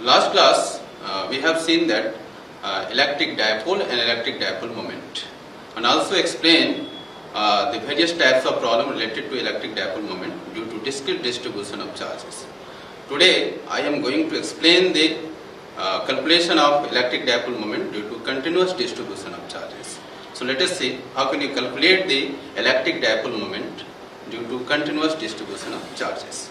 Last class we have seen that electric dipole and electric dipole moment, and also explain the various types of problem related to electric dipole moment due to discrete distribution of charges. Today I am going to explain the calculation of electric dipole moment due to continuous distribution of charges. So let us see how can you calculate the electric dipole moment due to continuous distribution of charges.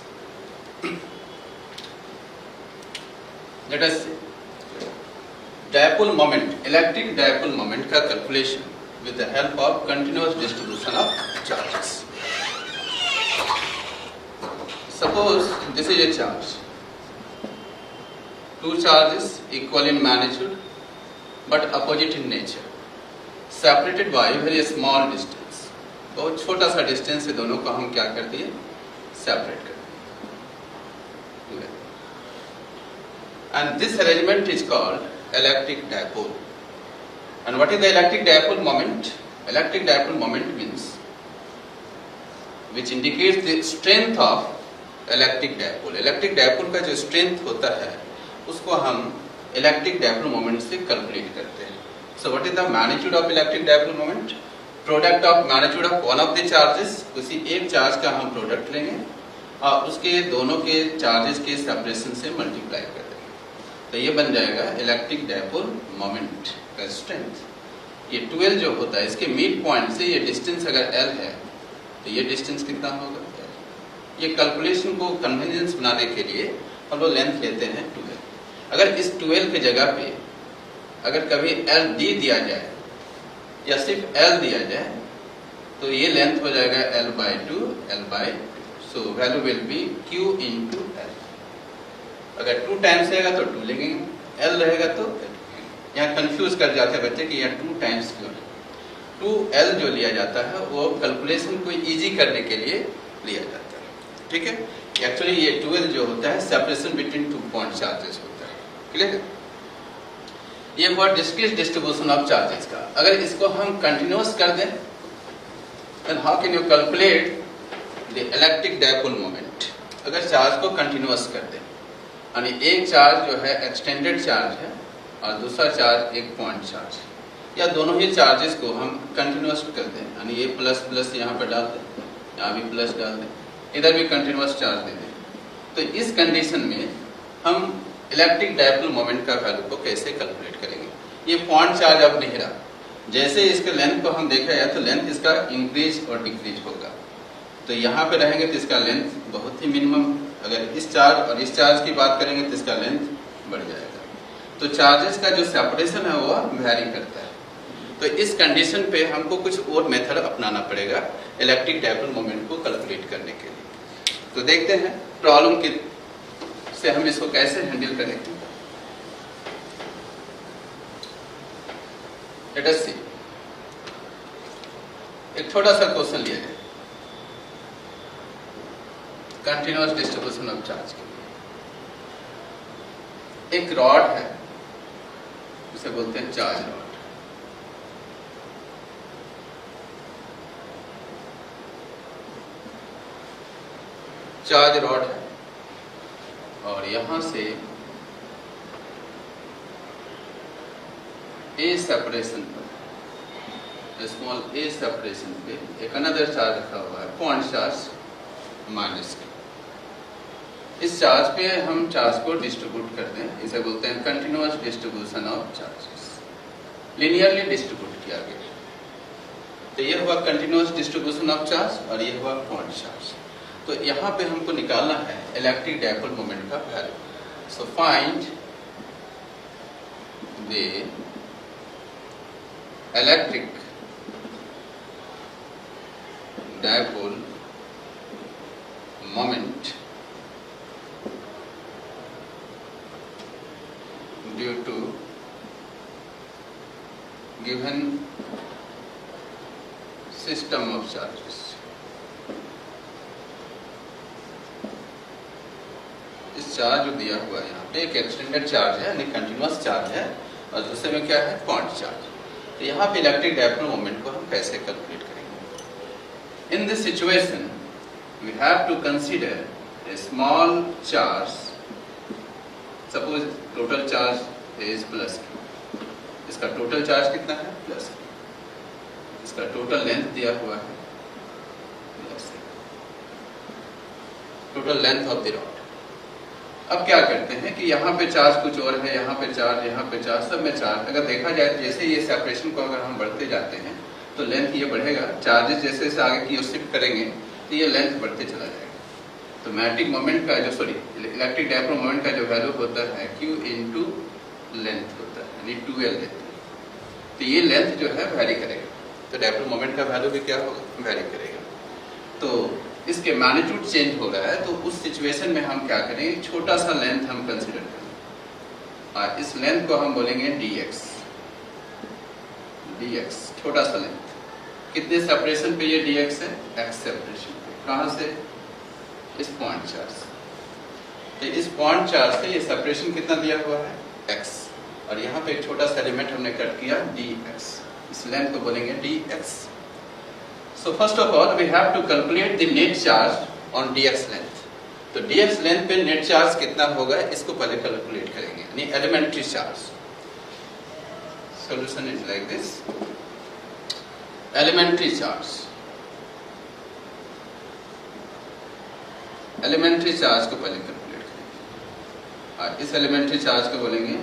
Let us see dipole moment, electric dipole moment का calculation with the help of continuous distribution of charges. Suppose this is a charge, two charges equal in magnitude but opposite in nature, separated by very small distance. बहुत छोटा सा distance से दोनों को हम क्या कर दिए, separate कर दिए. And this arrangement is called electric dipole. And what is the electric dipole moment? Electric dipole moment means which indicates the strength of electric dipole. Electric dipole का जो strength होता है उसको हम electric dipole moment से calculate करते हैं. So what is the magnitude of electric dipole moment? Product of magnitude of one of the charges. किसी एक charge का हम product लेंगे और उसके दोनों के charges के separation से multiply कर देंगे. तो ये बन जाएगा इलेक्ट्रिक डायपोल मोमेंट का स्ट्रेंथ. ये 12 जो होता है इसके मिड पॉइंट से ये डिस्टेंस अगर L है तो ये डिस्टेंस कितना होगा. ये कैलकुलेशन को कन्वीनियंस बनाने के लिए हम लोग लेंथ लेते हैं 12. अगर इस 12 के जगह पे अगर कभी LD दिया जाए या सिर्फ L दिया जाए तो ये लेंथ हो जाएगा L/2 L/2. So value will be Q into L. अगर 2 टाइम्स रहेगा तो 2 लेंगे, L रहेगा तो यहाँ कंफ्यूज कर जाते हैं बच्चे कि यहाँ 2 टाइम्स क्यों है. 2L जो लिया जाता है वो कैलकुलेशन को इजी करने के लिए लिया जाता है. ठीक है. एक्चुअली ये 12 जो होता है सेपरेशन बिटवीन 2 पॉइंट चार्जेस होता है. क्लियर है. ये हुआ डिस्क्रीट डिस्ट्रीब्यूशन ऑफ चार्जेस का. अगर इसको हम कंटिन्यूअस कर दें then how can you calculate the electric dipole moment. अगर चार्ज को कंटिन्यूअस कर दें यानी एक चार्ज जो है एक्सटेंडेड चार्ज है और दूसरा चार्ज एक पॉइंट चार्ज है या दोनों ही चार्जेस को हम कंटिन्यूअस कर दें यानी ये प्लस प्लस यहाँ पर डाल दें, यहाँ भी प्लस डाल दें, इधर भी कंटिन्यूअस चार्ज दे दें. तो इस कंडीशन में हम इलेक्ट्रिक डायपोल मोमेंट का वैल्यू को कैसे कैलकुलेट करेंगे. ये पॉइंट चार्ज अब नहीं रहा. जैसे इसके लेंथ को हम देखा जाए तो लेंथ इसका इंक्रीज और डिक्रीज होगा. तो यहाँ पे रहेंगे तो इसका लेंथ बहुत ही मिनिमम. अगर इस चार्ज और इस चार्ज की बात करेंगे तो इसका लेंथ बढ़ जाएगा. तो चार्जेस का जो सेपरेशन है वो वेरी करता है. तो इस कंडीशन पे हमको कुछ और मेथड अपनाना पड़ेगा इलेक्ट्रिक डायपोल मोमेंट को कैलकुलेट करने के लिए. तो देखते हैं प्रॉब्लम के से हम इसको कैसे हैंडल करेंगे. लेट अस सी. एक छोटा सा क्वेश्चन लिया जाए कंटिन्यूअस डिस्ट्रीब्यूशन ऑफ चार्ज के लिए. एक रॉड है जिसे बोलते हैं चार्ज रॉड. चार्ज रॉड है और यहां से ए सेपरेशन पर स्मॉल ए सेपरेशन पे एक अनदर चार्ज रखा हुआ है पॉइंट चार्ज माइनस. इस चार्ज पे हम चार्ज को डिस्ट्रीब्यूट कर दें. इसे बोलते हैं continuous distribution of charges. Linearly distribute किया गया. तो ये हुआ कंटिन्यूअस डिस्ट्रीब्यूशन ऑफ चार्ज और ये हुआ पॉइंट चार्ज. तो यहाँ पे हमको निकालना है इलेक्ट्रिक डायपोल मोमेंट का value. So find the electric dipole moment due to given system of charges. इस चार्ज जो दिया हुआ है यहाँ पे एक एक्सटेंडेड चार्ज है यानी कंटिन्यूअस चार्ज है और दूसरे में क्या है पॉइंट चार्ज. तो यहाँ पे इलेक्ट्रिक डायपोल मोमेंट को हम कैसे कैलकुलेट करेंगे. इन this situation we have to consider a small charge suppose total charge is plus Q, इसका टोटल चार्ज कितना है प्लस क्यू, इसका टोटल लेंथ दिया हुआ है plus total length of the rod. अब क्या करते हैं कि यहाँ पे चार्ज कुछ और है, यहाँ पे चार्ज, सब में चार्ज। अगर देखा जाए तो जैसे ये सेपरेशन को अगर हम बढ़ते जाते हैं तो लेंथ ये बढ़ेगा, चार्जेस जैसे जैसे आगे की ओर शिफ्ट करेंगे तो ये लेंथ बढ़ते चला जाएगा। तो मैग्नेटिक मोमेंट का जो इलेक्ट्रिक डायपोल मोमेंट का जो वैल्यू होता है Q इंटू लेंथ होता है, यानी 2L लेते हैं। तो ये लेंथ जो है वैरी करेगा, तो डायपोल मोमेंट का वैल्यू भी क्या होगा वैरी करेगा। तो इसके मैग्नीट्यूड चेंज हो रहा है, तो उस सिचुएशन में हम क्या करेंगे, छोटा सा लेंथ हम कंसिडर करेंगे और इस लेंथ को हम बोलेंगे dx, छोटा सा लेंथ। कितने सेपरेशन पे ये dx है, x सेपरेशन पे। कहाँ से, इस पॉइंट चार्ज से। तो इस पॉइंट चार्ज से ये सेपरेशन कितना दिया हुआ है x, और यहाँ पे एक छोटा सा एलिमेंट हमने कट किया dx, इस लेंथ को बोलेंगे dx। So first of all we have to calculate the net charge on dx length। तो dx length पे net charge कितना होगा इसको पहले कैलकुलेट करेंगे, यानी elementary charge. Solution is like this, elementary charge, elementary charge को पहले कैलकुलेट करेंगे और इस एलिमेंट्री चार्ज को बोलेंगे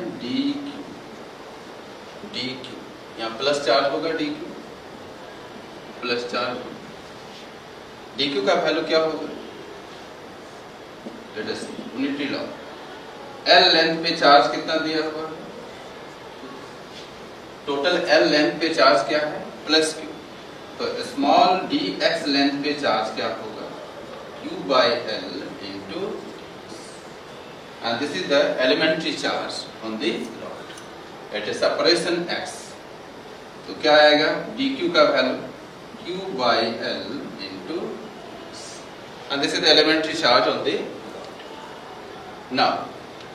dq, यहाँ प्लस चार्ज होगा dq, प्लस चार्ज, dq का वैल्यू क्या होगा, लेट अस सी, यूनिटी लॉ। L लेंथ पे चार्ज कितना दिया हुआ है, टोटल L लेंथ पे चार्ज क्या है प्लस q, तो स्मॉल dx लेंथ पे चार्ज क्या होगा q by L into, and this is the elementary charge on the rod at a separation x। तो क्या आएगा, dq का value Q by L into, and this is the elementary charge on the rod। Now,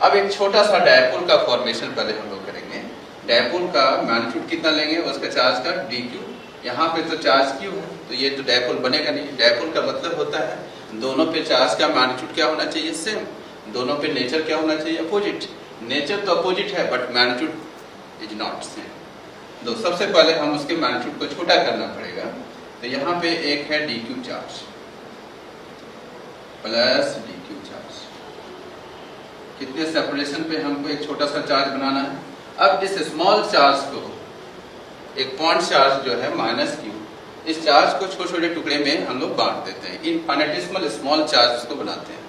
अब एक छोटा सा dipole का formation पहले हम लोग करेंगे। डायपोल का मैग्नीट्यूड कितना लेंगे, उसका चार्ज का dq, यहाँ पे तो चार्ज q है, तो ये तो डायपोल बनेगा नहीं। डायपोल का मतलब होता है दोनों पे चार्ज का मैग्नीट्यूड क्या होना चाहिए सेम, दोनों पे नेचर क्या होना चाहिए अपोजिट। नेचर तो अपोजिट है but magnitude is not same. तो सबसे पहले हम उसके मैग्नीट्यूड को छोटा करना पड़ेगा। तो यहाँ पे एक है dq charge plus dq charge, कितने सेपरेशन पे हमको एक छोटा सा चार्ज बनाना है। अब इस स्मॉल चार्ज को, एक पॉइंट चार्ज जो है माइनस q, इस चार्ज को छोटे छोटे टुकड़े में हम लोग बांट देते हैं, इनफाइनेटिसिमल स्मॉल चार्ज को बनाते हैं।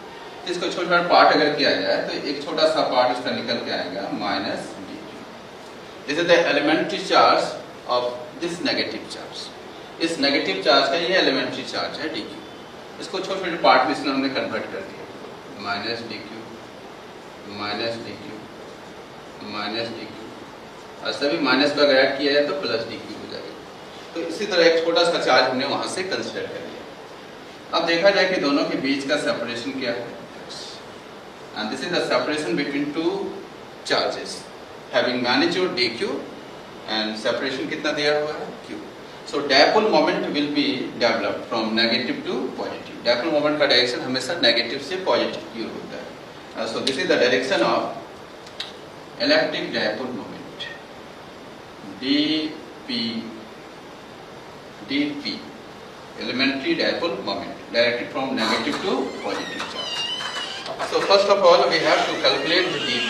तो इसको छोटा छोटा पार्ट अगर किया जाए तो एक छोटा सा पार्ट इसका निकल के आएगा minus dq। This is the elementary charge of this negative charge. इस नेगेटिव चार्ज का ये एलिमेंट्री चार्ज है dq। इसको छोटे छोटे पार्ट में इसने हमने कन्वर्ट कर दिया, minus dq, minus dq, minus dq, और सभी माइनस को अगर ऐड किया जाए तो प्लस dq हो जाएगा। तो इसी तरह एक छोटा सा चार्ज हमने वहां से कंसिडर कर लिया। अब देखा जाए कि दोनों के बीच का सेपरेशन क्या है, and this is the separation between two charges having magnitude dq and separation कितना दिया हुआ है q। So dipole moment will be developed from negative to positive। Dipole moment का डायरेक्शन हमेशा नेगेटिव से पॉजिटिव की ओर होता है। So this is the direction of electric dipole moment, dp, elementary dipole moment, directed from negative to positive charge। So first of all we have to calculate the dp।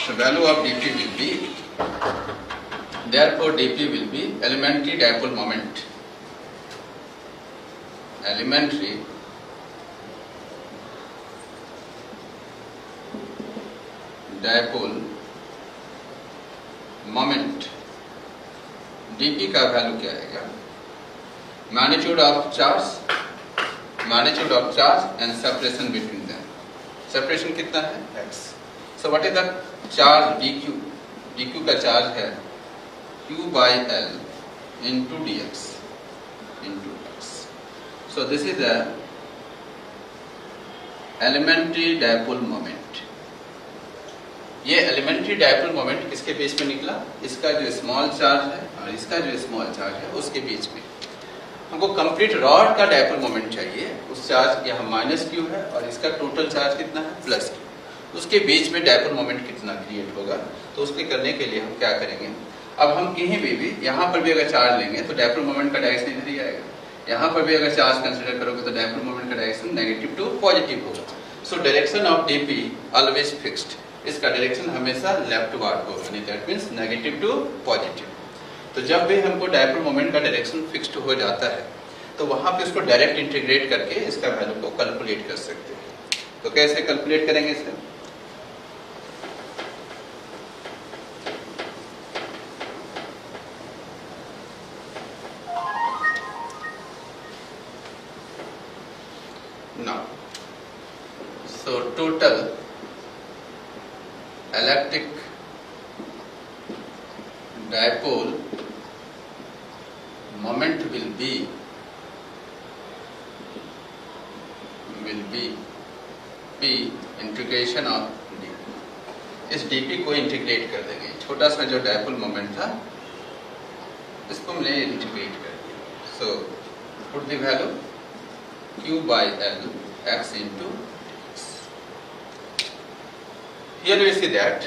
So value of dp will be, therefore dp will be elementary dipole moment, elementary dipole moment। dp का value क्या आएगा, magnitude of charge and separation between them. Separation कितना है x। So what is the charge dq का charge है q by L into dx into x। So this is the elementary dipole moment। ये elementary dipole moment किसके बीच में निकला, इसका जो स्मॉल चार्ज है और इसका जो स्मॉल चार्ज है उसके बीच में। हमको कंप्लीट रॉड का डायपोल मोमेंट चाहिए, उस चार्ज यहाँ माइनस q है और इसका टोटल चार्ज कितना है प्लस q। उसके बीच में डायपोल मोमेंट कितना क्रिएट होगा। तो उसके करने के लिए हम क्या करेंगे, अब हम कहीं भी यहाँ पर भी अगर चार्ज लेंगे तो डायपोल मोमेंट का डायरेक्शन इधर ही आएगा, यहाँ पर भी अगर चार्ज कंसिडर करोगे तो डायपोल मोमेंट का डायरेक्शन नेगेटिव टू पॉजिटिव होगा। So direction of DP always fixed, इसका डायरेक्शन हमेशा लेफ्टवर्ड होगा, यानी that means negative to positive. तो जब भी हमको डायपोल मोमेंट का डायरेक्शन फिक्स्ड हो जाता है तो वहां पे उसको डायरेक्ट इंटीग्रेट करके इसका वैल्यू को कैलकुलेट कर सकते हैं। तो कैसे कैलकुलेट करेंगे इसे, now so total electric dipole moment will be p integration of D. इस dp को इंटीग्रेट कर देंगे, छोटा सा जो डायपोल मोमेंट था इसको हमने इंटीग्रेट कर दिया। सो put the value q by l x into x. Here we see that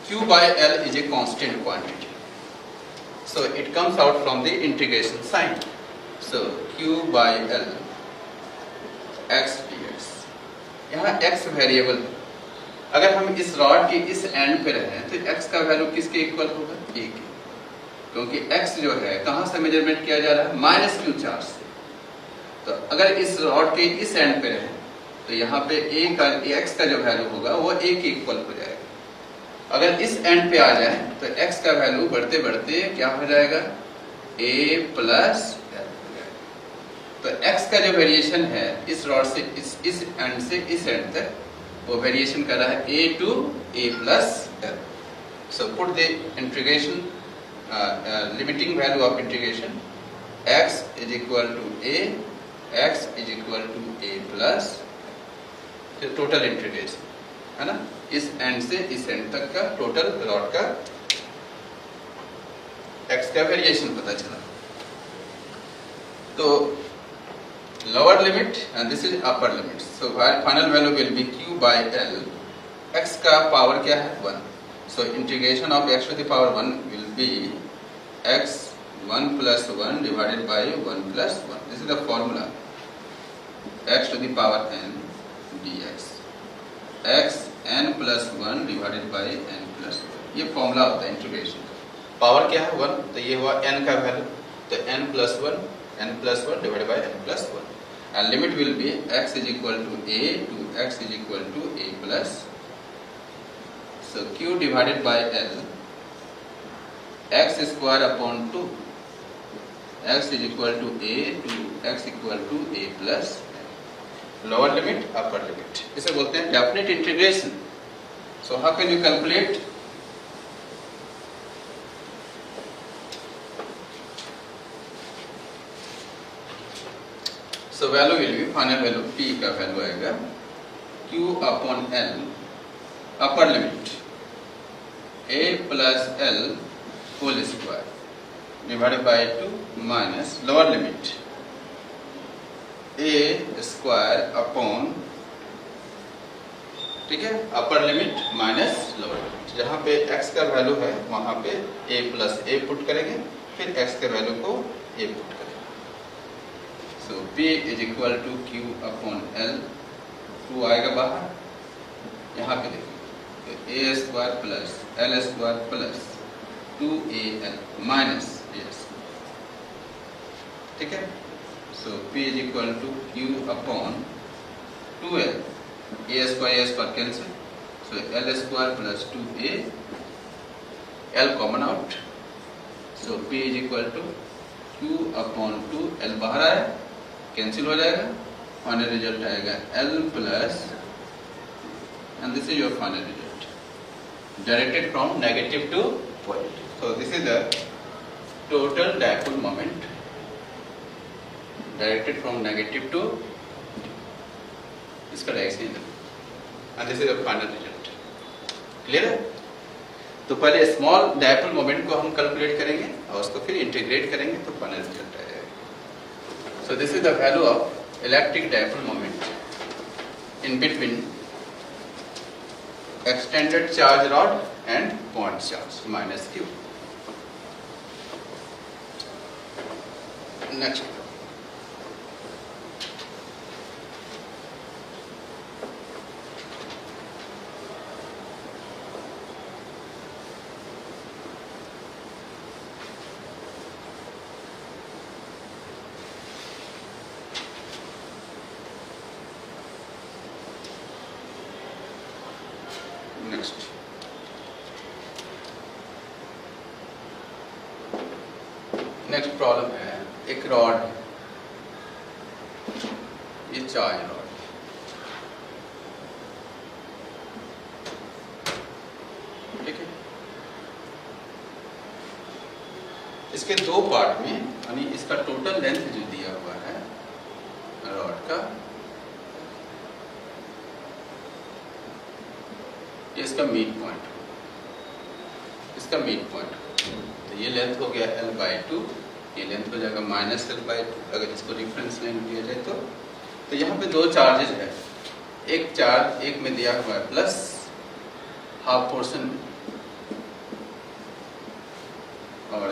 q by l is a constant quantity, so it comes out from the integration sign. So q by l x dx, यहाँ x variable है। अगर हम इस rod के इस and पे रहे तो x का वैल्यू किसके इक्वल होगा, a के, क्योंकि x जो है कहाँ से मेजरमेंट किया जा रहा है, माइनस q चार्ज से। तो अगर इस रॉड के इस एंड पे रहे तो यहाँ पे a का x का जो वैल्यू होगा वो a के इक्वल हो जाएगा। अगर इस एंड पे आ जाए तो x का वैल्यू बढ़ते बढ़ते क्या हो जाएगा, a प्लस l हो जाएगा। तो x का जो वेरिएशन है इस रॉड से इस एंड से इस एंड तक, वो वेरिएशन कर रहा है a to a plus l। So put the integration limiting value of integration x is equal to a, x is equal to a plus total integration है ना, इस एंड से इस एंड तक का टोटल रॉड का x का variation पता चला। तो lower limit and this is upper limit, so final value will be q by l। x का पावर क्या है, 1, so integration of x to the power 1 will be x 1 plus 1 divided by 1 plus 1. This is the formula, x to the power n dx, x n plus 1 divided by n plus 1। ये formula होता है integration का। Power क्या है, 1, तो ये हुआ n का वैल्यू, तो n plus 1 divided by n plus 1, and limit will be x is equal to a to x is equal to a plus, so q divided by l, x square upon 2, x is equal to a to x equal to a plus lower limit upper limit, इसे बोलते हैं definite integration. So how can you calculate, so value will be, final value p का value आएगा q upon l, upper limit a plus l whole square divided by 2 minus lower limit a square upon, ठीक है, अपर limit minus lower limit. जहाँ पे x का value है वहाँ पे a प्लस a पुट करेंगे, फिर x के वैल्यू को a पुट करेंगे। So p is equal to q upon l, 2 आएगा बाहर, यहाँ पे देखिए a square plus l square plus 2al minus a, ठीक है। So p is equal to q upon 2l, a square cancel, so l square plus 2a, l common out, so p is equal to q upon 2, l बाहर आया cancel हो जाएगा, final result आएगा l plus, and this is your final result directed from negative to positive. So this is the total dipole moment directed from negative to, इसका direction, and this is the final result। Clear है? तो पहले small dipole moment को हम calculate करेंगे और उसको फिर इंटीग्रेट करेंगे तो फाइनल रिजल्ट आ जाएगा। सो this is the value of electric dipole moment in between extended charge rod and point charge minus q. Next. Next. Next problem है, एक रॉड है, ये चार्ज रॉड, ठीक है। इसके दो पार्ट में, यानी इसका टोटल लेंथ जो दिया हुआ है रॉड का, ये इसका मिड पॉइंट, इसका मिड पॉइंट, तो ये लेंथ हो गया l/2, ये लेंथ हो जाएगा -l/2 अगर इसको रेफरेंस लाइन दिया जाए तो यहाँ पे दो चार्जेस है, एक चार्ज एक में दिया हुआ है प्लस हाफ पोर्शन और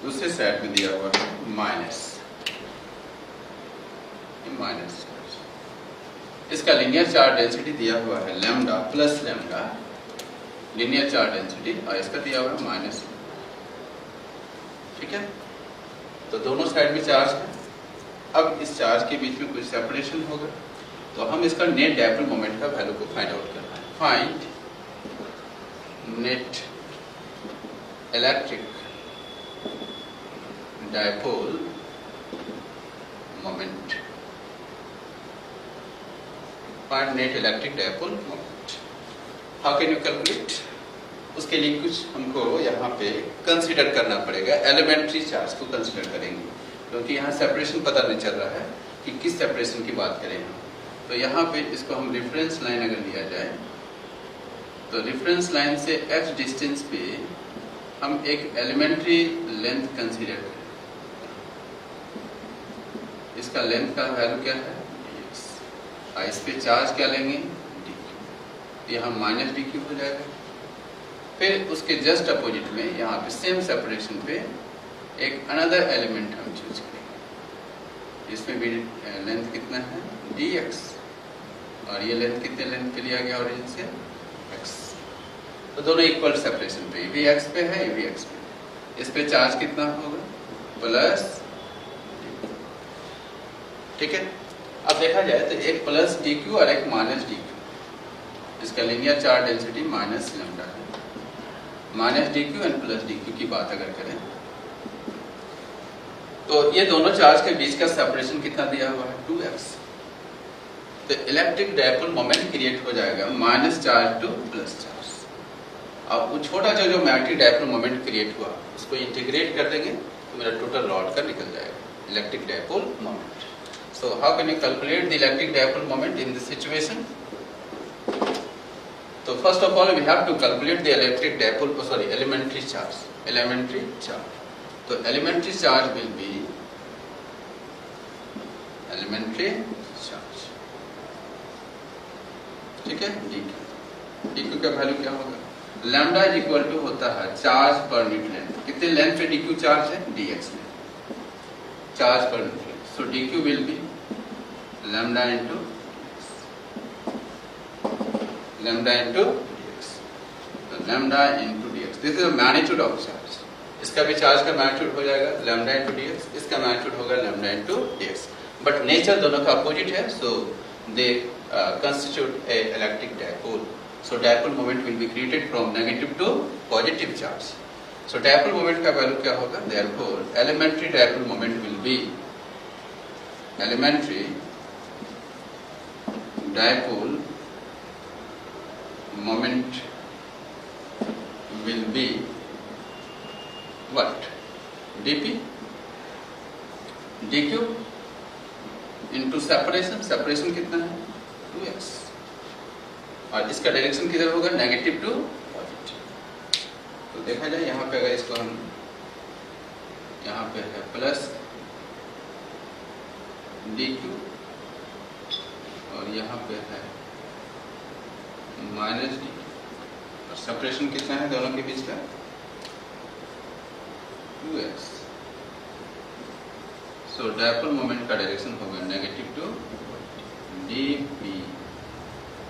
दूसरे साइड में दिया हुआ है माइनस चार्ज। इसका लीनियर चार्ज डेंसिटी दिया हुआ है lambda plus lambda linear charge density, और इसका दिया हुआ है माइनस, ठीक है। तो दोनों साइड में चार्ज है। अब इस चार्ज के बीच में कुछ सेपरेशन होगा, तो हम इसका नेट डायपोल मोमेंट का वैल्यू को फाइंड आउट करना है। Find net electric dipole moment, find net electric dipole moment. How can you calculate? उसके लिए कुछ हमको यहाँ पे कंसीडर करना पड़ेगा, एलिमेंट्री चार्ज को कंसीडर करेंगे, क्योंकि यहाँ सेपरेशन पता नहीं चल रहा है कि किस सेपरेशन की बात करें हम। तो यहाँ पे इसको हम रेफरेंस लाइन अगर लिया जाए, तो रेफरेंस लाइन से x डिस्टेंस पे हम एक एलिमेंट्री लेंथ कंसीडर करें। इसका लेंथ का वैल्यू क्या है dx, और इस पे चार्ज क्या लेंगे dq, यहाँ माइनस dq हो जाएगा। फिर उसके जस्ट अपोजिट में यहाँ पे सेम सेपरेशन पे एक अनदर एलिमेंट हम चूज करेंगे, इसमें भी लेंथ कितना है dx, और ये लेंथ कितने लेंथ पे लिया गया ओरिजिन से x, तो दोनों इक्वल सेपरेशन पे, ये भी x पे है, ये भी x पे। इस पे चार्ज कितना होगा प्लस, ठीक है। अब देखा जाए तो एक प्लस dq और एक माइनस dq, इसका linear charge density minus lambda है। Minus dq and plus dq की बात अगर करें तो ये दोनों चार्ज के बीच का सेपरेशन कितना दिया हुआ है 2x, तो इलेक्ट्रिक डायपोल मोमेंट क्रिएट हो जाएगा minus charge two plus charge. अब वो छोटा जो मैग्नेटिक डायपोल मोमेंट क्रिएट हुआ उसको इंटीग्रेट कर देंगे तो मेरा टोटल रॉड का निकल जाएगा electric dipole moment. So how can you calculate the electric dipole moment in this situation? So first of all we have to calculate the electric dipole, elementary charge. So elementary charge will be elementary charge, ठीक है। dq का value क्या होगा? Lambda is equal to होता है charge per unit length, कितने length पे dq charge है dx में, charge per unit length. So dq will be lambda into lambda into dx, so lambda into dx, this is the magnitude of charge। इसका भी charge का magnitude हो जाएगा lambda into dx, इसका magnitude होगा lambda into dx, but nature दोनों का opposite है, सो दे constitute a electric dipole। So dipole moment will be created from negative to positive charge। So dipole moment का वैल्यू क्या होगा? Therefore elementary dipole moment will be elementary dipole moment will be what? dp dq into separation, separation कितना है 2x, और इसका direction किधर होगा negative to positive. तो देखा जाए यहाँ पे अगर इसको हम, यहाँ पे है प्लस dq और यहाँ पे है माइनस डी, और सेपरेशन कितना है दोनों के बीच का 2x। सो डायपोल मोमेंट का डायरेक्शन होगा नेगेटिव टू dp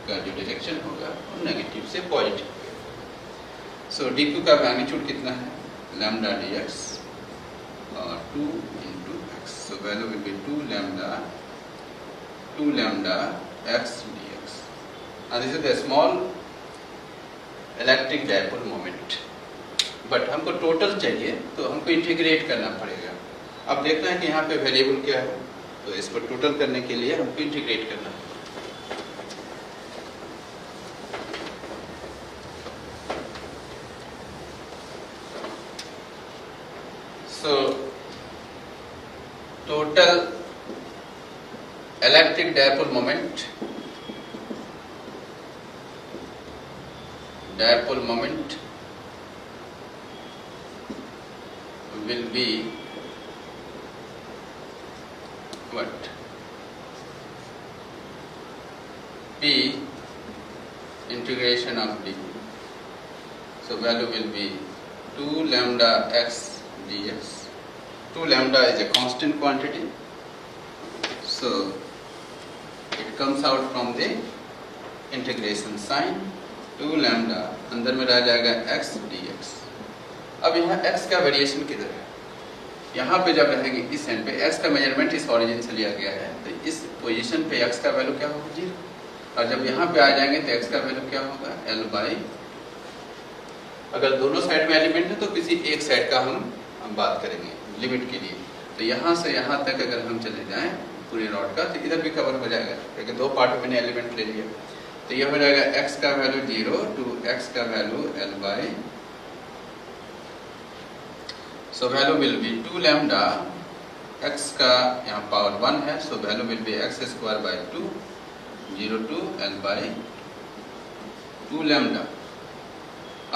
का जो डायरेक्शन होगा वो नेगेटिव से पॉजिटिव। सो dq का मैग्नीट्यूड कितना है लैम्डा dx और 2 into x। So value will be 2 lambda x dx, and this is the small electric dipole moment। But हमको टोटल चाहिए तो हमको इंटीग्रेट करना पड़ेगा। अब देखना है कि यहाँ पे वेरिएबल क्या है, तो इसको टोटल करने के लिए हमको इंटीग्रेट करना है। So total electric dipole moment will be what? P integration of d. So value will be 2 lambda x dx. 2 lambda is a constant quantity, so it comes out from the integration sign। 2 lambda अंदर में रह जाएगा x dx। अब यहाँ x का variation किधर है, यहाँ पे जब रहेंगे इस एंड पे x का मेजरमेंट इस ओरिजिन से लिया गया है, तो इस पोजीशन पे x का वैल्यू क्या होगा 0, और जब यहाँ पे आ जाएंगे तो x का वैल्यू क्या होगा l बाई, अगर दोनों साइड में एलिमेंट है तो किसी एक साइड का हम बात करेंगे लिमिट के लिए। तो यहाँ से यहाँ तक अगर हम चले जाएं पूरे रॉड का तो इधर भी कवर हो जाएगा, क्योंकि दो पार्ट में मैंने एलिमेंट ले लिया। तो यह हो जाएगा x का वैल्यू 0 टू x का value l by, so value will be 2 lambda, x का यहाँ पावर 1 है, so value will be x square by 2 0 to l by 2 lambda.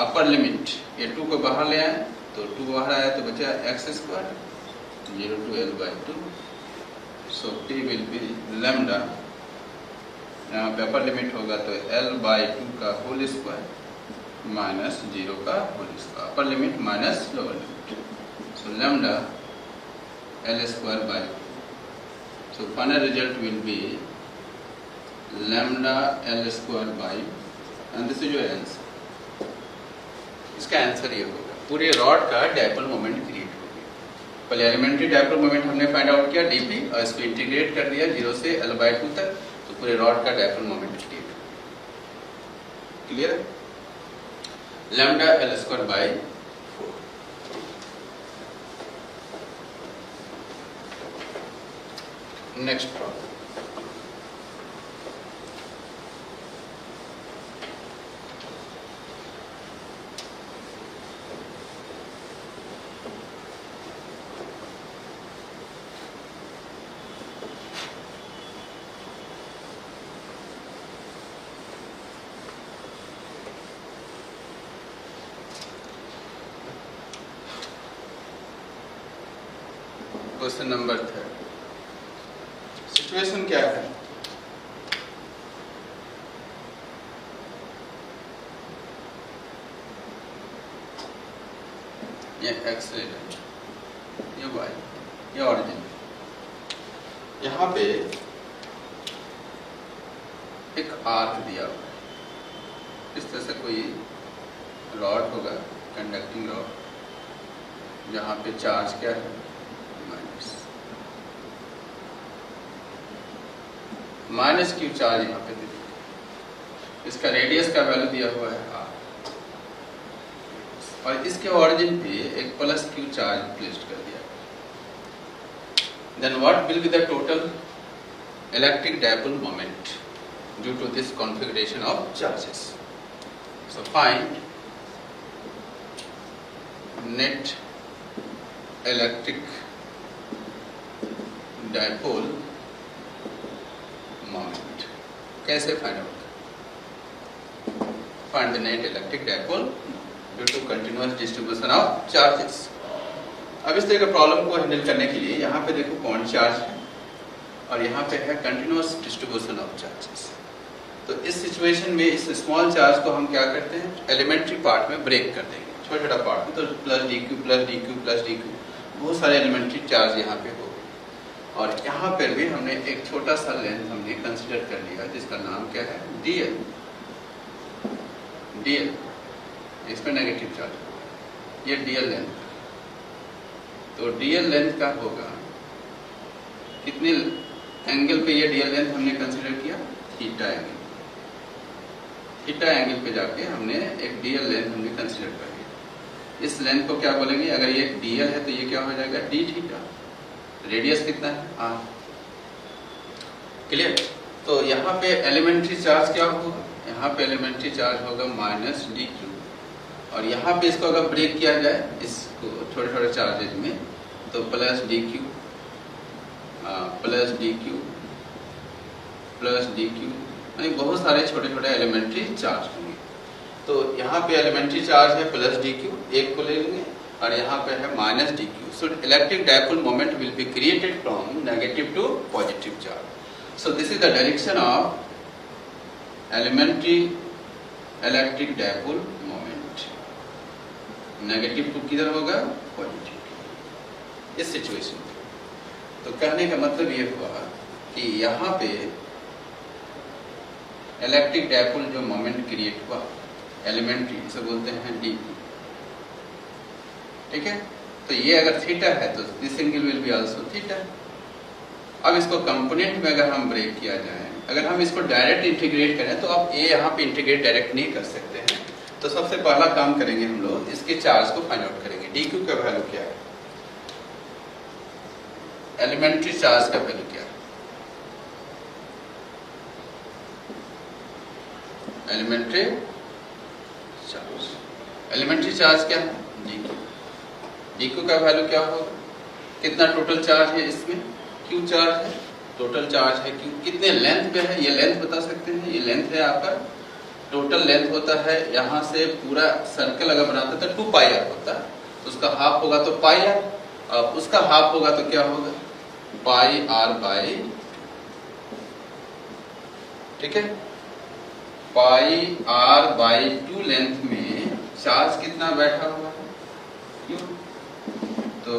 Upper limit ये 2 को बाहर ले आए तो 2 बाहर आया तो बचा x square 0 to l by 2। So p will be lambda, यहाँ पे अपर लिमिट होगा तो l बाई 2 का होल स्क्वायर माइनस 0 का whole square, upper limit minus lower limit, so lambda l square by 2। So final result will be lambda l square by, and this is your answer. इसका answer ये होगा पूरे rod का dipole moment create हो गया। पहले elementary dipole moment हमने find out किया dp और इसको इंटीग्रेट कर दिया 0 से l बाई 2 तक, तो पूरे रॉड का डायपोल मोमेंट क्रिएट हो गया। क्लियर है? Lambda l square by 4। Next problem, question number 3। Situation क्या है, ये एक्स रे है, ये वाई, ये ऑरिजिन। यहाँ पे एक आर्क दिया हुआ है, इस तरह से कोई रॉड होगा, कंडक्टिंग रॉड, जहाँ पे चार्ज क्या है माइनस क्यू चार्ज यहाँ पे दिया, इसका रेडियस का वैल्यू दिया हुआ है r, और इसके ऑरिजिन पे एक प्लस क्यू चार्ज प्लेस्ड कर दिया। Then what will be the total electric dipole moment due to this configuration of charges. So find net electric dipole moment. कैसे find out? Find the net electric dipole due to continuous distribution of charges. अब इस तरह के problem को handle करने के लिए यहाँ पे देखो पॉइंट चार्ज है और यहाँ पे है कंटिन्यूअस डिस्ट्रीब्यूशन ऑफ चार्जेस। तो इस सिचुएशन में इस स्मॉल चार्ज को हम क्या करते हैं, एलिमेंट्री पार्ट में ब्रेक कर देंगे, छोटा छोटा पार्ट में। तो plus d Q plus d Q plus d Q, बहुत सारे एलिमेंट्री चार्ज यहाँ पे हो गए। और यहाँ पर भी हमने एक छोटा सा लेंथ हमने कंसिडर कर लिया जिसका नाम क्या है, डीएल। डीएल इसमें नेगेटिव चार्ज, ये डीएल लेंथ। तो डीएल लेंथ का होगा कितने एंगल पे, ये डीएल लेंथ हमने कंसिडर किया थीटा एंगल। थीटा एंगल पे जाके हमने एक डीएल लेंथ हमने कंसिडर कर लिया। इस लेंथ को क्या बोलेंगे, अगर ये डीएल है तो ये क्या हो जाएगा, डी थीटा। रेडियस कितना है, आर। क्लियर। तो यहाँ पे एलिमेंट्री चार्ज क्या होगा, यहाँ पे एलिमेंट्री चार्ज होगा माइनस डी क्यू। और यहाँ पे इसको अगर ब्रेक किया जाए इसको छोटे छोटे चार्जेज में, तो plus d Q plus d Q plus d Q, यानी बहुत सारे छोटे छोटे एलिमेंट्री चार्ज होंगे। तो यहाँ पे एलिमेंट्री चार्ज है प्लस डी क्यू, एक को ले लेंगे, और यहाँ पे है minus d q. So electric dipole moment will be created from negative to positive charge. So this is the direction of elementary electric dipole moment. Negative to किधर होगा, पॉजिटिव, इस सिचुएशन में। तो कहने का मतलब ये हुआ कि यहाँ पे इलेक्ट्रिक डायपोल जो मोमेंट क्रिएट हुआ एलिमेंट्री, इसे बोलते हैं डी। ठीक है। तो ये अगर थीटा है तो this angle will be also theta. अब इसको कंपोनेंट में अगर हम ब्रेक किया जाए, अगर हम इसको डायरेक्ट इंटीग्रेट करें तो आप ये यहाँ पे इंटीग्रेट डायरेक्ट नहीं कर सकते हैं। तो सबसे पहला काम करेंगे हम लोग, इसके चार्ज को फाइंड आउट करेंगे। डी क्यू का वैल्यू क्या है, एलिमेंट्री चार्ज का वैल्यू क्या है, एलिमेंट्री चार्ज। एलिमेंट्री चार्ज क्या है, डी क्यू। डी क्यू का वैल्यू क्या होगा, कितना टोटल चार्ज है इसमें, क्यू चार्ज है, टोटल चार्ज है क्यू। कितने लेंथ पे है, ये लेंथ बता सकते हैं, ये लेंथ है आपका, टोटल लेंथ होता है यहाँ से पूरा सर्कल अगर बनाते तो 2 पाई आर होता है, तो उसका हाफ होगा तो पाई आर, अब उसका हाफ होगा तो क्या होगा, पाई आर बाई। ठीक है, पाई आर बाई 2 लेंथ में चार्ज कितना बैठा हुआ है, क्यू। तो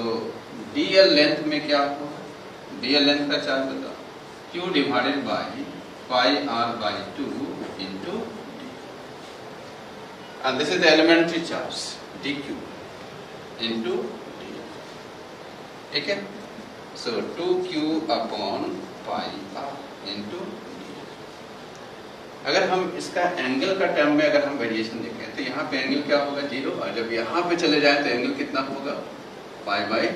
डीएल लेंथ में क्या होगा, डीएल लेंथ का चार्ज बताओ, q divided by pi r by 2 into d, and this is the elementary charge d q into d. ठीक है। So 2q upon pi r into d. अगर हम इसका एंगल का टर्म में अगर हम वेरिएशन देखें तो यहाँ पे एंगल क्या होगा, 0, और जब यहाँ पे चले जाए तो एंगल कितना होगा, pi by,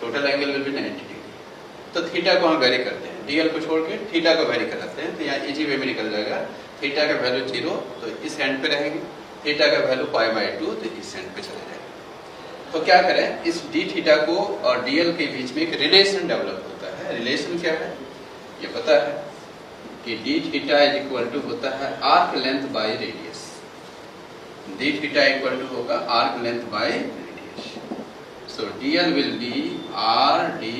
total angle will be 90 degree. तो थीटा को हम वेरी करते हैं, डीएल को छोड़ के थीटा को वेरी कराते हैं, तो यहाँ इजी वे में निकल जाएगा। थीटा का वैल्यू 0 तो इस एंड पे रहेगी, थीटा का वैल्यू पाई बाई 2 तो इस एंड पे चले जाएगा। तो क्या करें, इस डी थीटा को और डीएल के बीच में एक रिलेशन डेवलप होता है। रिलेशन क्या है, ये पता है कि D theta is equal to होता है arc length by radius. D theta equal to होगा arc length by radius. So DL will be R D.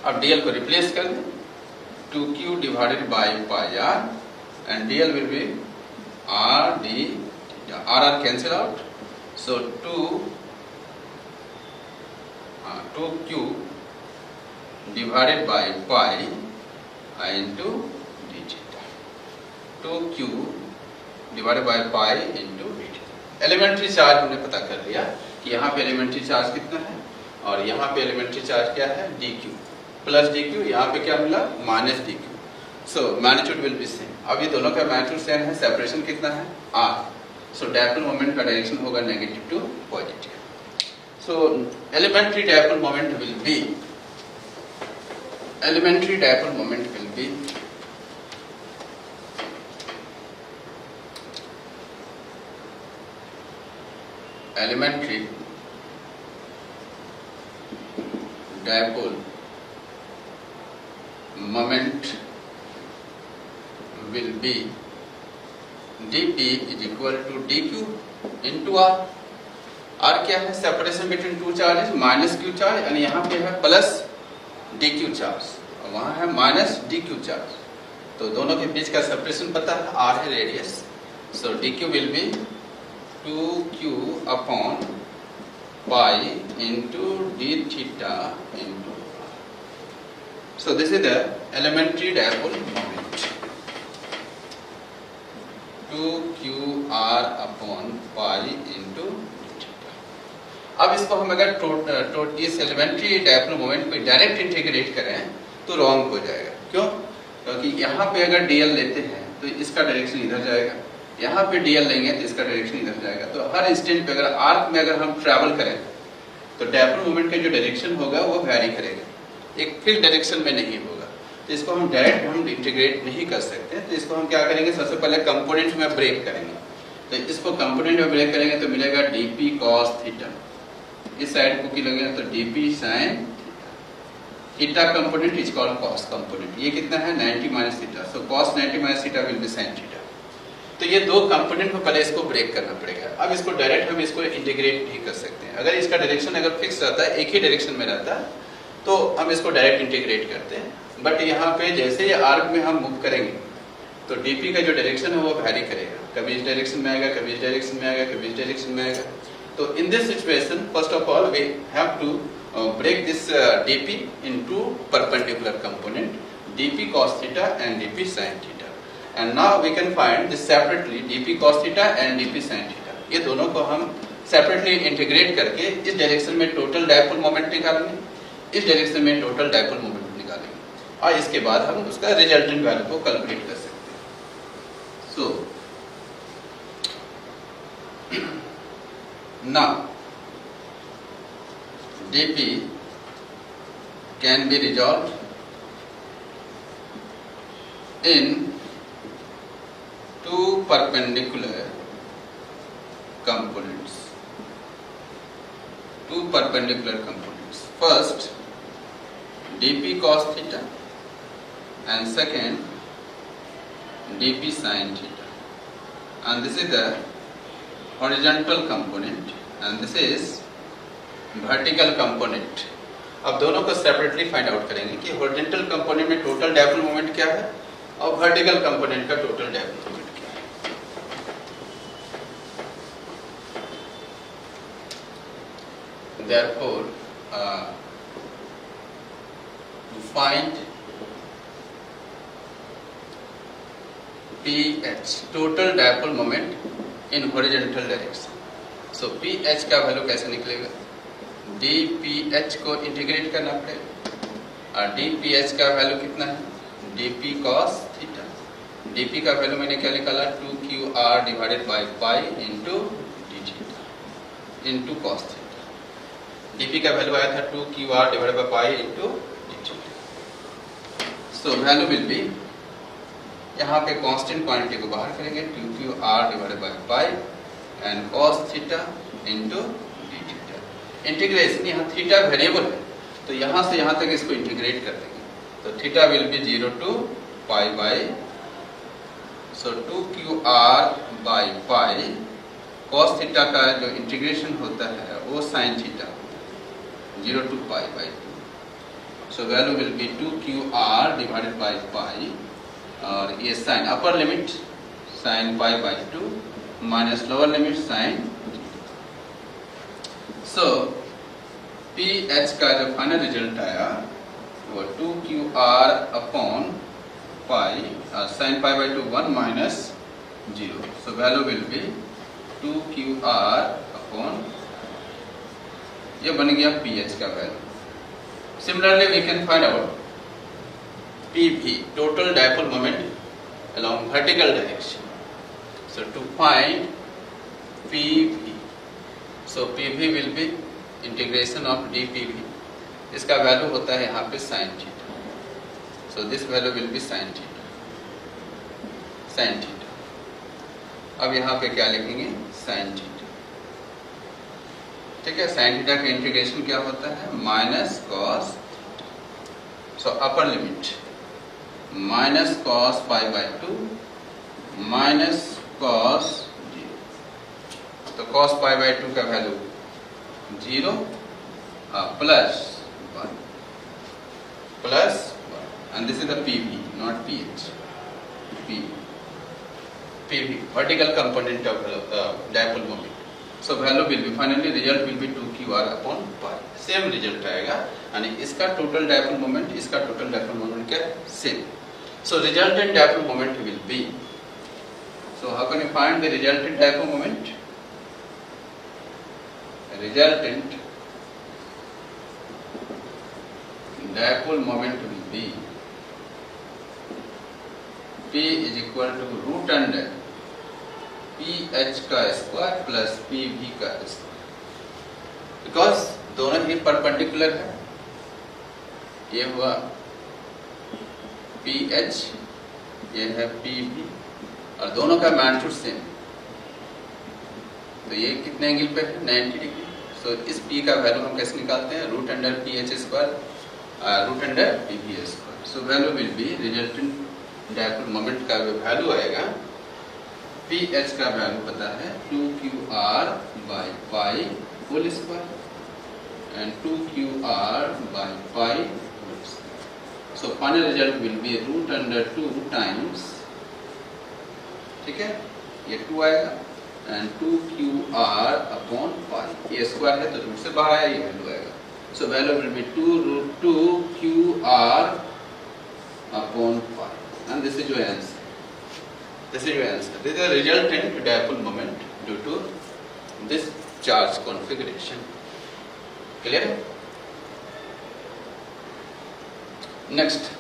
अब डीएल को रिप्लेस कर दें, 2q divided by pi R, and DL will be R D theta. R cancel out, so 2q divided by pi into d theta, 2q divided by pi into d theta। Elementary charge हमने पता कर लिया कि यहाँ पे elementary charge कितना है, और यहाँ पे एलिमेंट्री चार्ज क्या है, dq प्लस dq, यहाँ पे क्या मिला, minus dq। So magnitude will be same. अब ये दोनों का मैग्नीट्यूड सेम है, सेपरेशन कितना है, r। So dipole moment का डायरेक्शन होगा negative to positive. So elementary dipole moment will be, elementary dipole moment will be elementary dipole moment will be dp is equal to dq into r। r क्या है, separation between two charges, minus Q charge, यानी यहाँ पे है plus dq charge और वहाँ है minus dq charge. तो दोनों के बीच का सेपरेशन पता है, r है radius, so dq will be 2q upon pi into d theta into r. So this is the elementary dipole moment, 2qr upon pi into d theta. अब इसको हम अगर इस एलिमेंट्री डायपोल मोमेंट पे direct integrate करें तो wrong हो जाएगा. क्यों? क्योंकि यहाँ पे अगर dl लेते हैं तो इसका डायरेक्शन इधर जाएगा, यहाँ पे dl लेंगे तो इसका डायरेक्शन इधर जाएगा. तो हर इंस्टेंट पे अगर आर्क में अगर हम ट्रैवल करें तो डायपोल मोमेंट का जो डायरेक्शन होगा वो वैरी करेगा, एक फिक्स डायरेक्शन में नहीं होगा. तो इसको हम डायरेक्ट हम इंटीग्रेट नहीं कर सकते. तो इसको हम क्या करेंगे, सबसे पहले कंपोनेंट में ब्रेक करेंगे. तो इसको कंपोनेंट में ब्रेक करेंगे तो मिलेगा dp cos थीटा, इस साइड को की लगेगा तो dp sin theta component is called cos component. ये कितना है 90 minus theta, so cos 90 minus theta will B sin theta. तो ये दो कंपोनेंट में पहले इसको ब्रेक करना पड़ेगा. अब इसको डायरेक्ट हम इसको इंटीग्रेट नहीं कर सकते हैं. अगर इसका डायरेक्शन अगर फिक्स रहता है, एक ही डायरेक्शन में रहता है, तो हम इसको डायरेक्ट इंटीग्रेट करते हैं. बट यहाँ पे जैसे ये आर्क में हम मूव करेंगे तो dp का जो डायरेक्शन है वो वैरी करेगा, कभी इस डायरेक्शन में आएगा, कभी इस डायरेक्शन में आएगा, कभी इस डायरेक्शन में आएगा. तो in this situation first of all we have to break this dp into perpendicular component, dp cos theta and dp sin theta. And now we can find this separately, dp cos theta and dp sin theta. ये दोनों को हम separately integrate करके इस direction में total dipole moment निकालेंगे, इस direction में टोटल डायपोल मोमेंट निकालेंगे, और इसके बाद हम उसका रिजल्टेंट वैल्यू को कैलकुलेट कर सकते हैं. सो now dp can be resolved in two perpendicular components. Two perpendicular components. First, dp cos theta, and second, dp sin theta. And this is the horizontal component, and this is vertical component. अब दोनों को separately find out करेंगे कि horizontal component में total dipole moment क्या है और vertical component का टोटल डायपोल मोमेंट क्या है. Therefore, to find pH, total dipole moment in horizontal direction. So pH का वैल्यू कैसे निकलेगा, dph को इंटीग्रेट करना पड़ेगा, और dph का वैल्यू कितना है, dp cos थीटा. dp का वैल्यू मैंने क्या निकाला, 2qr divided by pi into d theta into cos theta. dp का वैल्यू आया था 2qr divided by pi into d theta. So value will B, यहाँ पे कांस्टेंट क्वांटिटी को बाहर करेंगे, 2qr divided by pi and cos theta into d theta. Integration, यहाँ theta variable है तो यहाँ से यहाँ तक इसको इंटीग्रेट कर देंगे. तो theta will be 0 to pi by, so 2qr by pi, cos theta का जो इंटीग्रेशन होता है वो sin theta, 0 to pi by 2. So value will be 2qr divided by pi, और ये sine upper limit sin pi by 2 minus lower limit sin. So pH का जो final result आया वो 2qr upon pi sin pi by 2 1 minus 0. So value will be 2qr upon, ये बन गया pH का value. Similarly we can find out pv, total dipole moment along vertical direction. So to find pv, so pv will be integration of dpv. इसका value होता है यहाँ पे sin theta. So this value will be sin theta, sin theta. अब यहाँ पे क्या लिखेंगे, sin थीटा. ठीक है, sin थीटा का इंटीग्रेशन क्या होता है, minus cos. So upper limit minus cos pi by 2 minus cos 0. तो cos पाई बाई 2 का value 0 plus 1 and this is the pv not ph. P, PV, vertical component of dipole moment. So value will be, finally result will be 2QR upon pi. Same result आएगा, यानी इसका total dipole moment, इसका total dipole moment क्या same. So resultant dipole moment will be. So how can you find the resultant dipole moment? Resultant dipole moment will be P is equal to root under PH का square plus PV का square, because दोनों ही perpendicular है. ये हुआ PH, ये है PV, और दोनों का मैग्नीट्यूड सेम. तो ये कितने एंगल पे है? 90 डिग्री. सो इस P का वैल्यू हम कैसे निकालते हैं? Root under PH square, root under PV square. So value will be, resultant dipole moment का वैल्यू आएगा, PH का वैल्यू पता है 2QR by pi whole square and 2QR by pi whole square. So final result will be root under 2 times, ठीक है, ये 2 आएगा, and 2QR upon पाई. ये स्क्वायर है तो रूट से बाहर आया, ये वैल्यू आएगा. So value will be 2 root 2QR upon pi. And this is your answer. This is your answer. This is the resultant dipole moment due to this charge configuration. Clear? Next.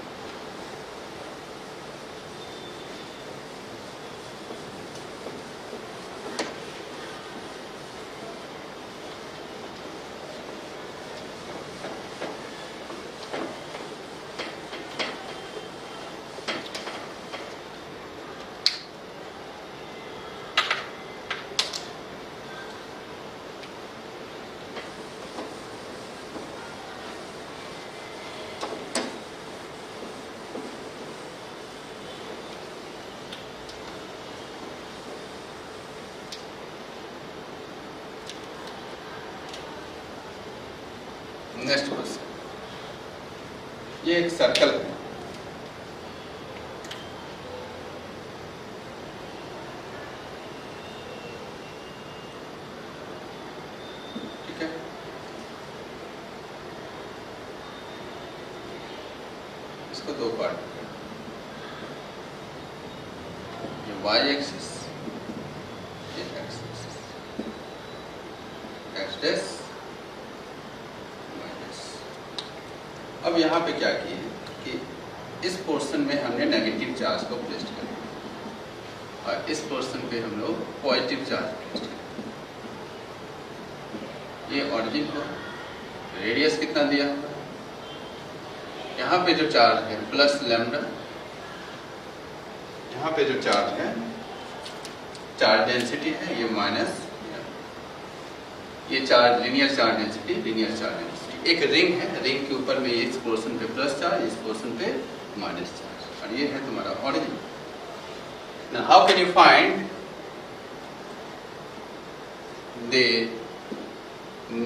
Next question, ये एक circle है, ठीक है. इसको दो part, ये y axis, ये x axis, x dash. अब यहाँ पे क्या किए कि इस पोर्शन में हमने नेगेटिव चार्ज को प्लेस कर दिया और इस पोर्शन पे हम लोग पॉजिटिव चार्ज प्लेस कर दिया. ये ऑरिजिन को रेडियस कितना दिया हुआ है, यहाँ पे जो चार्ज है प्लस लैम्डा, यहाँ पे जो चार्ज है, चार्ज डेंसिटी है, ये माइनस, ये charge linear charge density, linear charge density. एक रिंग है, रिंग के ऊपर में इस पोर्शन पे प्लस चार्ज, इस पोर्शन पे माइनस चार्ज, और ये है तुम्हारा origin. Now how can you find the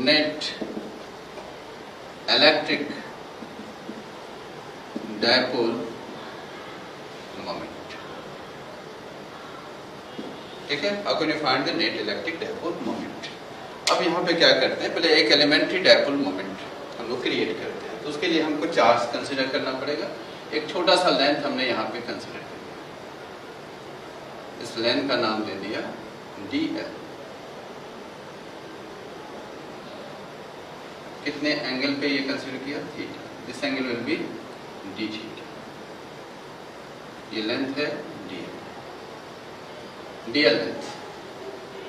net electric dipole moment? ठीक है, how can you find the net electric dipole moment? अब यहाँ पे क्या करते हैं, पहले एक एलिमेंट्री डायपोल मोमेंट हम लोग क्रिएट करते हैं. तो उसके लिए हमको चार्ज कंसीडर करना पड़ेगा. एक छोटा सा लेंथ हमने यहाँ पे कंसीडर कर लिया, इस लेंथ का नाम दे दिया dl. कितने एंगल पे ये कंसीडर किया? Theta. This angle will be d theta. ये लेंथ है dl लेंथ.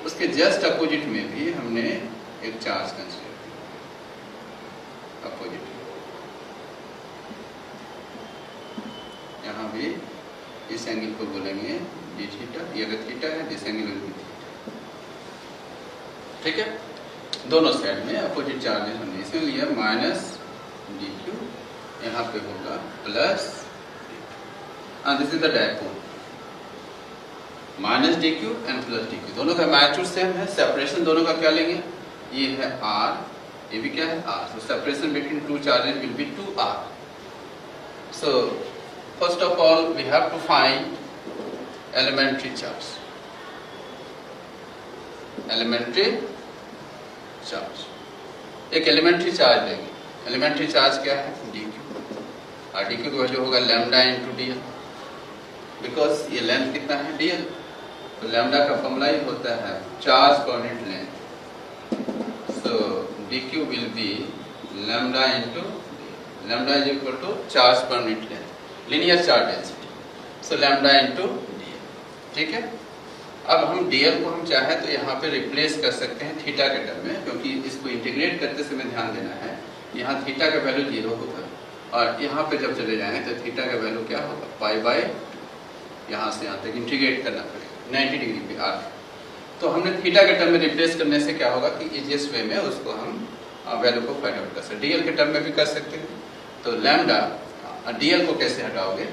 उसके जस्ट अपोजिट में भी हमने एक चार्ज कंसीडर किया, अपोजिट. यहाँ भी इस एंगल को बोलेंगे डी थीटा. ये अगर थीटा है, this angle will be theta. ठीक है, दोनों साइड में अपोजिट चार्जेस हमने इसमें लिया माइनस डी क्यू, यहाँ पे होगा plus. This is the dipole, minus d Q and plus d Q. दोनों का मैग्नीट्यूड सेम है. सेपरेशन दोनों का क्या लेंगे? ये है r, ये भी क्या है r. So separation between two charges will be 2r. So first of all we have to find elementary charge, elementary charge, एक एलिमेंट्री चार्ज लेंगे। एलिमेंट्री चार्ज क्या है? डी क्यू, और डी क्यू की वैल्यू होगा lambda into d l, because ये length कितना है? D l. तो लैम्डा का फॉर्मूला ही होता है charge per unit length. So d q will be lambda into lambda is equal to charge per unit length, linear charge density, so lambda into d l. ठीक है, अब हम dl को हम चाहे तो यहाँ पे रिप्लेस कर सकते हैं थीटा के टर्म में, क्योंकि इसको इंटीग्रेट करते समय ध्यान देना है यहाँ थीटा का वैल्यू 0 होगा, और यहाँ पे जब चले जाएंगे तो थीटा का वैल्यू क्या होगा? पाई बाय, यहाँ से यहाँ तक इंटीग्रेट करना पड़ेगा 90 डिग्री पे आर। तो हमने थीटा के टर्म में रिप्लेस करने से क्या होगा कि इजिएस्ट वे में उसको हम वैल्यू को फाइंड आउट कर सकते हैं। डीएल के टर्म में भी कर सकते हैं। तो लैम्डा, डीएल को कैसे हटाओगे?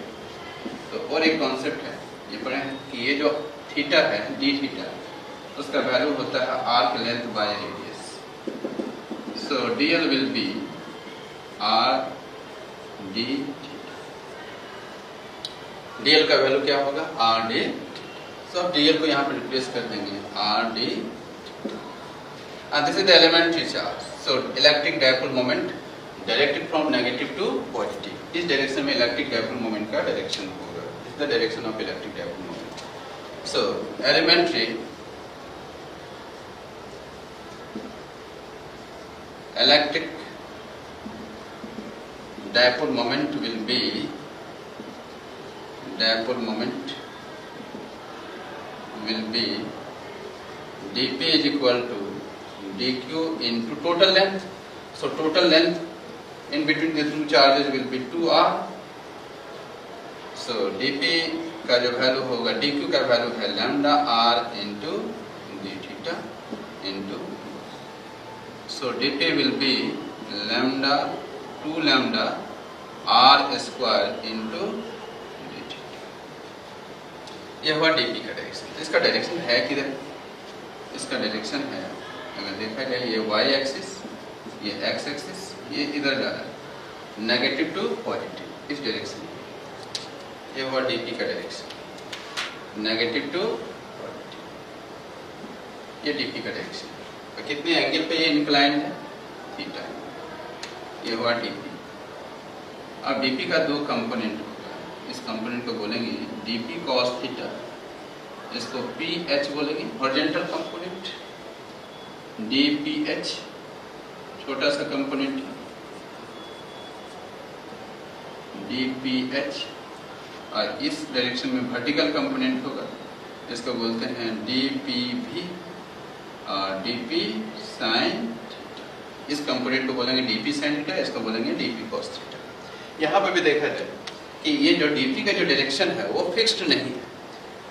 तो और एक कॉन्सेप्ट है, ये पढ़े हैं कि ये जो थीटा है डी थीटा, उसका वैल्यू होता है arc length by radius. So DL will be R D theta. DL का वैल्यू क्या होगा? R D. सो डीएल को यहाँ पे रिप्लेस कर देंगे R D, and this is the elementary charge. So electric dipole moment directed from negative to positive, इस direction में इलेक्ट्रिक डाइपोल मोमेंट का डायरेक्शन होगा। इस the direction of electric dipole moment. So elementary electric dipole moment will be dp is equal to dq into total length. So total length in between the two charges will be 2r. So dp का जो value होगा, dq का value है lambda r into d theta into, so dp will be lambda 2 lambda r square into d theta. यह हुआ dp का direction. इसका direction है किधर? इसका डायरेक्शन है, अगर देखा जाए, ये y एक्सिस, ये x एक्सिस, ये इधर जा रहा है नेगेटिव टू पॉजिटिव, इस डायरेक्शन। ये हुआ dp का डायरेक्शन, नेगेटिव टू पॉजिटिव, ये dp का डायरेक्शन। तो कितने एंगल पे ये इंक्लाइन है? थीटा। ये हुआ dp। अब dp का दो कंपोनेंट होगा, इस कंपोनेंट को बोलेंगे dp cos थीटा, इसको ph बोलेंगे, हॉरिजॉन्टल कंपोनेंट, dph छोटा सा कंपोनेंट dph, और इस डायरेक्शन में वर्टिकल कंपोनेंट होगा, इसको बोलते हैं dpv और dp sin थीटा। इस कंपोनेंट को बोलेंगे dp sin थीटा, इसको बोलेंगे dp cos थीटा। यहाँ पर भी देखा जाए कि ये जो dp का जो डायरेक्शन है वो फिक्स्ड नहीं है।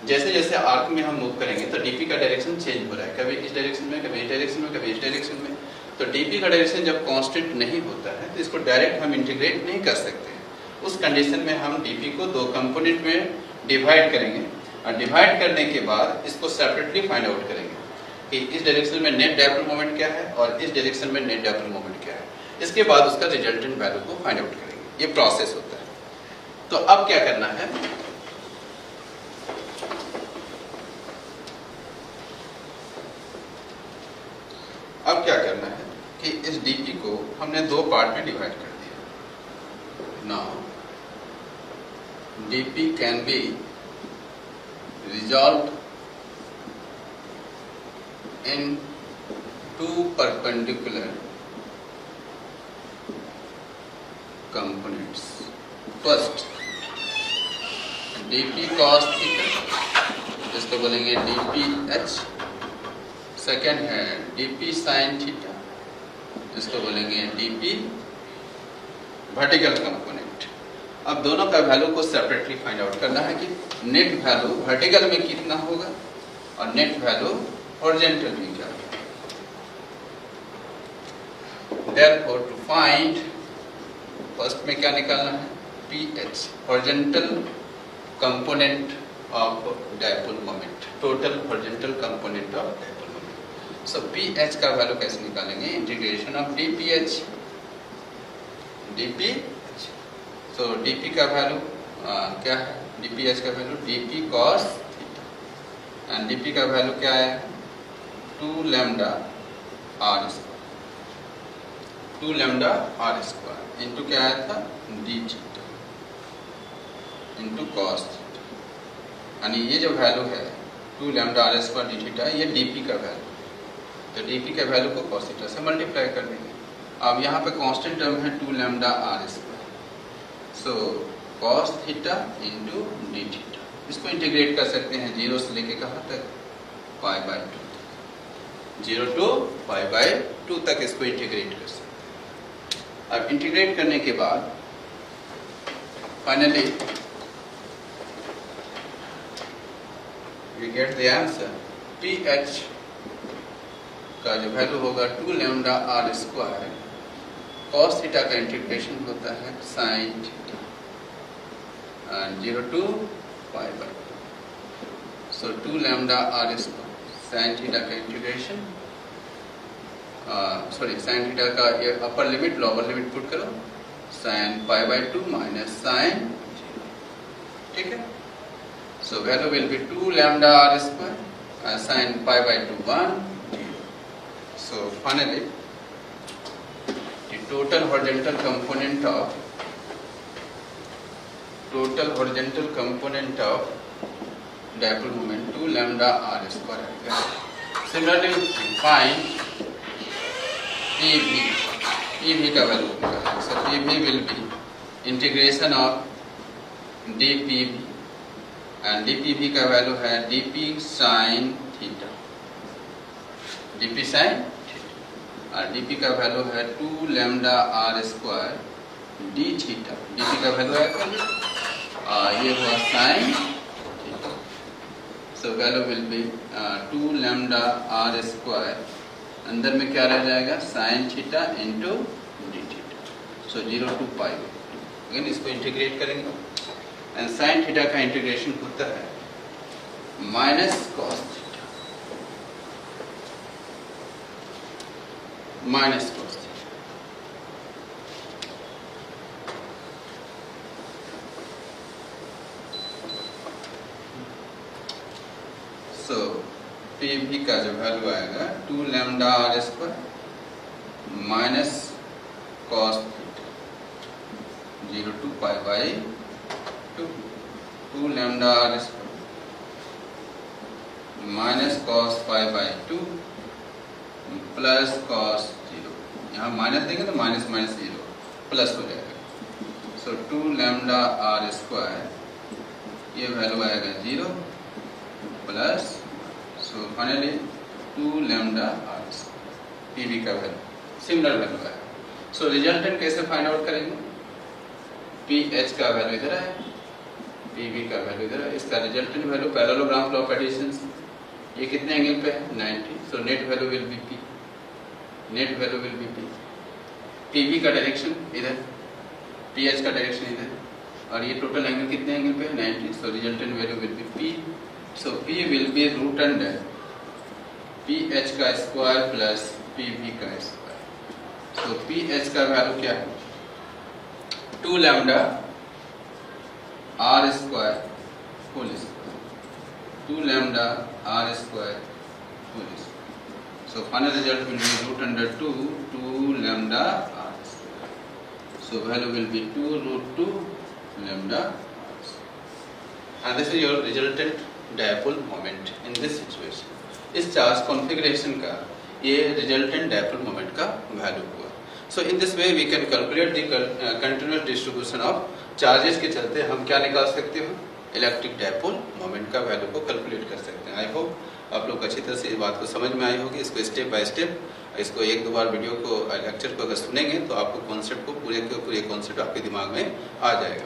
जैसे जैसे आर्क में हम मूव करेंगे तो dp का डायरेक्शन चेंज हो रहा है, कभी इस डायरेक्शन में, कभी इस डायरेक्शन में, कभी इस डायरेक्शन में। तो dp का डायरेक्शन जब कांस्टेंट नहीं होता है तो इसको डायरेक्ट हम इंटीग्रेट नहीं कर सकते। उस कंडीशन में हम dp को दो कंपोनेंट में डिवाइड करेंगे, और डिवाइड करने के बाद इसको सेपरेटली फाइंड आउट करेंगे कि इस डायरेक्शन में नेट डाइपोल मोमेंट क्या है और इस डायरेक्शन में नेट डाइपोल मोमेंट क्या है। इसके बाद उसका रिजल्टेंट वैल्यू को फाइंड आउट करेंगे। ये प्रोसेस होता है। तो अब क्या करना है? अब क्या करना है कि इस dp को हमने दो पार्ट में डिवाइड कर दिया। Now dp can be resolved in two perpendicular components. First, dp cos theta, इसको बोलेंगे dph। सेकेंड है dp sin थीटा, इसको बोलेंगे dp वर्टिकल कंपोनेंट। अब दोनों का वैल्यू को सेपरेटली फाइंड आउट करना है कि नेट वैल्यू वर्टिकल में कितना होगा और नेट वैल्यू हॉरिजॉन्टल में क्या होगा। Therefore, to find, फर्स्ट में क्या निकालना है? ph, horizontal component of dipole moment, total horizontal component of dipole moment. So ph का वैल्यू कैसे निकालेंगे? Integration of dph, dph। So dp का वैल्यू क्या है? dph का value dp cos theta. And dp का वैल्यू क्या है 2 lambda are square, 2 lambda are square into क्या आया था d theta into cos theta, यानी ये जो वैल्यू है 2 lambda are square d theta ये डीपी का वैल्यू, तो डीपी के वैल्यू को कॉस थीटा से मल्टीप्लाई कर देंगे। अब यहाँ पे कांस्टेंट टर्म है 2 lambda are square, so cos theta into d theta, इसको इंटीग्रेट कर सकते हैं 0 से लेके कहाँ तक पाई बाय 2 तक, 0 टू पाई बाय 2 तक इसको इंटीग्रेट कर सकते हैं। अब इंटीग्रेट करने के बाद finally we get the answer P H का जो वैल्यू होगा 2 lambda are square cos theta का इंटीग्रेशन होता है sine theta and 0 to pi by 2, so 2 lambda are square sine theta का इंटीग्रेशन, सॉरी साइन थीटा का ये upper limit lower limit put करो, sine pi by 2 minus sine, ठीक है। So value will be 2 lambda are square sign pi by 2 1। So finally, the total horizontal component of dipole moment 2 lambda r square. Similarly, find PV. PV का value निकालेंगे। So PV will be integration of dPV and dPV का value है dP sin theta, dP sin और dP का value है 2 lambda are square d theta, dP का value है ये हुआ sine theta, so value will be 2 lambda are square, अंदर में क्या रह जाएगा sine theta into d theta, so 0 to pi, again इसको इंटीग्रेट करेंगे एंड साइन थीटा का इंटीग्रेशन होता है minus cos minus cos theta. So PV का जो वैल्यू आएगा 2 lambda are square minus cos theta 0 to pi by 2 lambda are square minus cos pi by 2 plus cos 0, यहाँ minus देंगे तो minus minus 0 plus हो जाएगा, सो 2 लैम्डा आर स्क्वायर ये value आएगा 0 plus, so finally 2 lambda are square pv का value similar value है। So resultant कैसे फाइंड आउट करेंगे, पी एच का वैल्यू इधर है, पीवी का वैल्यू इधर है, इसका resultant value parallelogram law of addition, ये कितने एंगल पे है 90, so net value will be p, net value will be p, pv का डायरेक्शन इधर, पीएच का डायरेक्शन इधर, और ये टोटल एंगल कितने एंगल पे है 90, so resultant value will be P, so P will be root under PH का स्क्वायर प्लस पीवी का स्क्वायर, सो पीएच का वैल्यू क्या है 2 lambda are square whole square, 2 lambda are square whole square, so final result will be root under 2 lambda r square, so value will be 2 root 2 lambda r square, and this is your resultant dipole moment in this situation. इस charge configuration का ये resultant dipole moment का value हुआ। So in this way we can calculate the continuous distribution of charges के चलते हम क्या निकाल सकते हो इलेक्ट्रिक डायपोल मोमेंट का वैल्यू को कैलकुलेट कर सकते हैं। आई होप आप लोग अच्छी तरह से इस बात को समझ में आई होगी। इसको स्टेप बाय स्टेप, इसको एक दो बार वीडियो को लेक्चर को अगर सुनेंगे तो आपको कॉन्सेप्ट को पूरे कॉन्सेप्ट आपके दिमाग में आ जाएगा।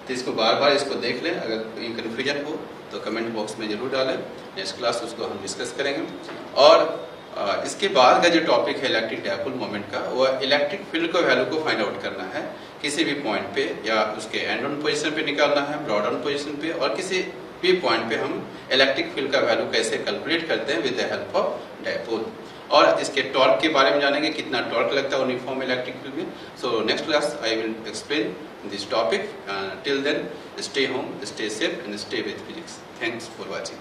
तो इसको बार बार इसको देख लें, अगर कहीं कन्फ्यूजन हो तो कमेंट बॉक्स में ज़रूर डालें, नेक्स्ट क्लास उसको हम डिस्कस करेंगे। और इसके बाद का जो टॉपिक है इलेक्ट्रिक डायपोल मोमेंट का, वह इलेक्ट्रिक फील्ड का वैल्यू को फाइंड आउट करना है किसी भी पॉइंट पे, या उसके एंड ऑन पोजिशन पे निकालना है, ब्रॉड ऑन पोजिशन पे, और किसी भी पॉइंट पे हम इलेक्ट्रिक फील्ड का वैल्यू कैसे कैलकुलेट करते हैं with the help of dipole. और इसके टॉर्क के बारे में जानेंगे, कितना टॉर्क लगता है यूनिफॉर्म इलेक्ट्रिक फील्ड में। So next class I will explain this topic. Till then stay home, stay safe and stay with physics. Thanks for watching.